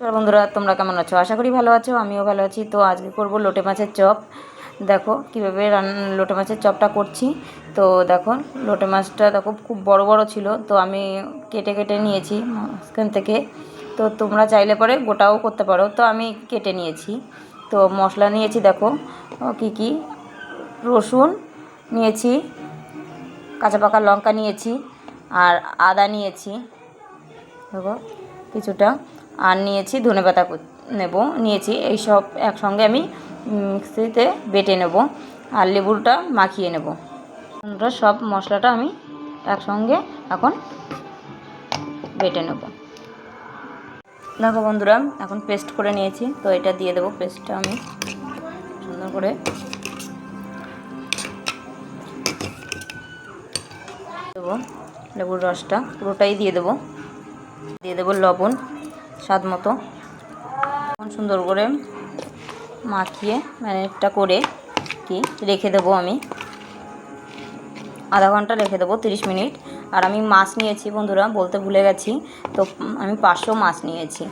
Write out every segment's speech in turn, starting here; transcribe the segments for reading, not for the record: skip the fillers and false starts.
বন্ধুরা, তোমরা কেমন আছো? আশা করি ভালো আছো। আমিও ভালো আছি। তো আজকে করব লোটে মাছের চপ। দেখো কীভাবে লোটে মাছের চপটা করছি। তো দেখো লোটে মাছটা দেখো খুব বড় বড় ছিল, তো আমি কেটে কেটে নিয়েছি মাঝখান থেকে। তো তোমরা চাইলে পরে গোটাও করতে পারো, তো আমি কেটে নিয়েছি। তো মশলা নিয়েছি দেখো কী কী, রসুন নিয়েছি, কাঁচা পাকা লঙ্কা নিয়েছি, আর আদা নিয়েছি দেখো কিছুটা, আর নিয়েছি ধনেপাতা নিয়েছি। এই সব একসঙ্গে আমি মিক্সিতে বেটে নেব, আর লেবুটা মাখিয়ে নেব। সব মশলাটা আমি একসঙ্গে এখন বেটে নেব। দেখো বন্ধুরা, এখন পেস্ট করে নিয়েছি, তো এটা দিয়ে দেবো। পেস্টটা আমি সুন্দর করে দেবো, লেবুর রসটা পুরোটাই দিয়ে দেবো। লবণ স্বাদ মতো। সুন্দর করে মাখিয়ে ম্যারিনেটটা করে রেখে দেবো। আমি আধা ঘন্টা রেখে দেবো, 30 মিনিট। আর আমি মাছ নিয়েছি বন্ধুরা, বলতে ভুলে গেছি। তো আমি 500 মাছ নিয়েছি,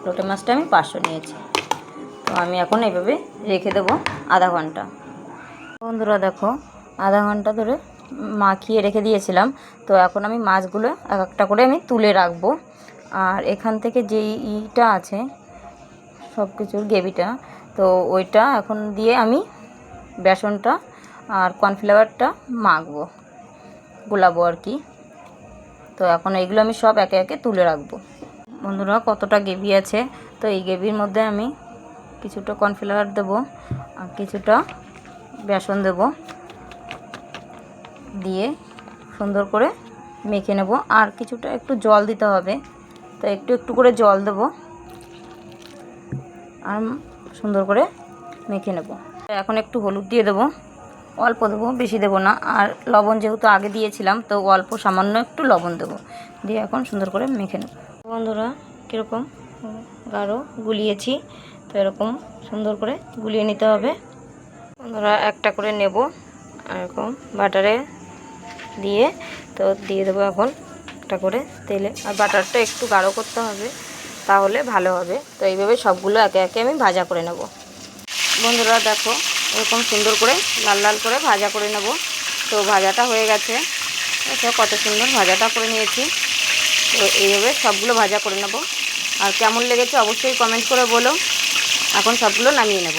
লোটে মাছটা আমি 500 নিয়েছি। তো আমি এখন এইভাবে রেখে দেবো আধা ঘন্টা। বন্ধুরা দেখো, আধা ঘন্টা ধরে মাখিয়ে রেখে দিয়েছিলাম। তো এখন আমি মাছগুলো এক একটা করে আমি তুলে রাখবো। আর এখান থেকে যেই ইটা আছে সব কিছুর গ্রেভিটা, তো ওইটা এখন দিয়ে আমি বেসনটা আর কর্নফ্লাওয়ারটা মাখবো, গোলাবো আর কি। তো এখন এইগুলো আমি সব একে একে তুলে রাখবো। বন্ধুরা কতটা গ্রেভি আছে, তো এই গ্রেভির মধ্যে আমি কিছুটা কর্নফ্লাওয়ার দেবো আর কিছুটা বেসন দেবো, দিয়ে সুন্দর করে মেখে নেব। আর কিছুটা একটু জল দিতে হবে, তো একটু একটু করে জল দেবো আর সুন্দর করে মেখে নেব। এখন একটু হলুদ দিয়ে দেবো, অল্প দেবো, বেশি দেবো না। আর লবণ যেহেতু আগে দিয়েছিলাম, তো অল্প সামান্য একটু লবণ দেবো, দিয়ে এখন সুন্দর করে মেখে নেব। বন্ধুরা কীরকম গাঢ় গুলিয়েছি, তো এরকম সুন্দর করে গুলিয়ে নিতে হবে। বন্ধুরা একটা করে নেব এরকম বাটারে দিয়ে, তো দিয়ে দেবো এখন একটা করে তেলে। আর বাটারটা একটু গাঢ় করতে হবে, তাহলে ভালো হবে। তো এইভাবে সবগুলো একে একে আমি ভাজা করে নেব। বন্ধুরা দেখো এরকম সুন্দর করে লাল লাল করে ভাজা করে নেব। তো ভাজাটা হয়ে গেছে, কত সুন্দর ভাজাটা করে নিয়েছি। তো এইভাবে সবগুলো ভাজা করে নেব। আর কেমন লেগেছে অবশ্যই কমেন্ট করে বলো। এখন সবগুলো নামিয়ে নেব।